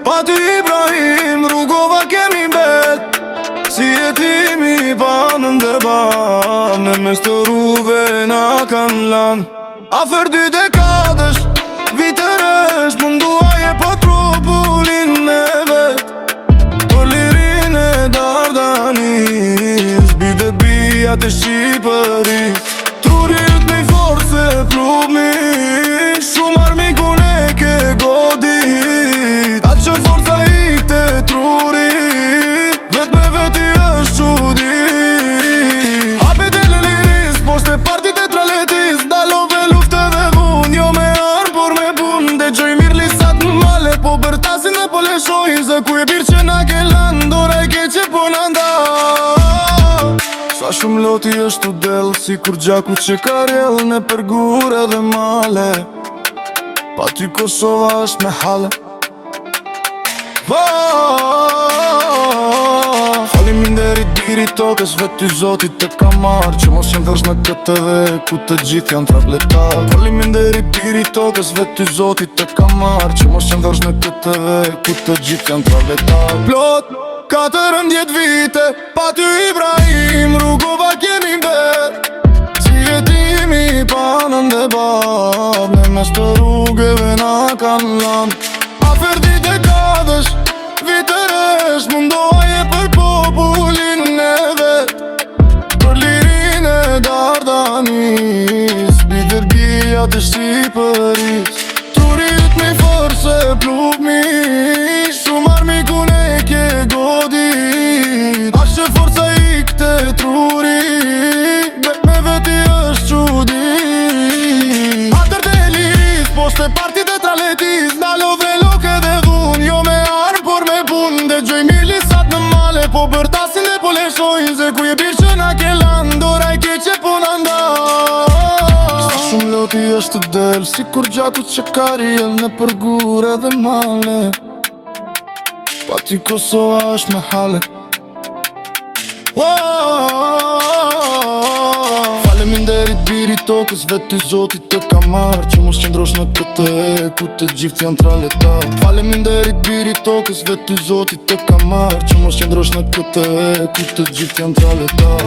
pa ty Ibrahim rrugova kemi bet. Si jetimi banën dhe banë, në mes të rrugëve na kanë lan. Afer 2 dekadësh, vitërësh, munduaje po trupullin e vet. Për lirin e Dardanis, bide bia të Shqipëris. Trurit me forse plumi, shumë armikun e ke godit. Atë që forca i këte trurit, vet me veti është qudit. Hapet e lëliris, poshte partit e traletis, dalove lufte dhe vun, jo me armë por me bun. Dhe gjoj mirë lisat në male, po bërtasin dhe po leshojnë. Zë ku e birë që na ke land, dora e ke që po në nda. Sa shumë loti është të del, si kur gjaku që ka rjell në përgure dhe male. Pa ty Kosova është me hale. Faleminderit biri tokës, vetë ty Zotit të ka marrë, që mos jenë vërsh në këtë dhe ku të gjithë janë trabletar. Faleminderit biri tokës, vetë ty Zotit të ka marrë, që mos jenë vërsh në këtë dhe ku të gjithë janë trabletar. Plot 14 vite, pa ty Ibrahim rrugova kemi bet. Si jetimi banën dhe bab, në mes të rrugëve na kanë lan. Afer 2 dekadësh, vitërësh, mundohaje për popullin e vet. Për lirin e Dardanis, bidër bia të Shqipëris. Trurit me forse plumi, shumë armikun e ke godit. Ashe forca i këte trurit, vet me veti është qudit. Atër të liris, poshte partit e traletis, dalove loke dhe dhun, jo me armë por me bun. Dhe gjoj mirë lisat në male, po bërtasin dhe po leshojnë. Zë ku e birë që na ke land, dora e ke që po në nda. Sa shumë loti është të del, si kur gjaku që ka rjell në përgure dhe male. Pa ty Kosova është me hale. Faleminderit biri tokës, vetë ty Zotit të ka marrë, që mos qëndrosh në këtë e ku të gjithë janë traletar. Faleminderit biri tokës, vetë ty Zotit të ka marrë, që mos qëndrosh në këtë e ku të gjithë janë traletar.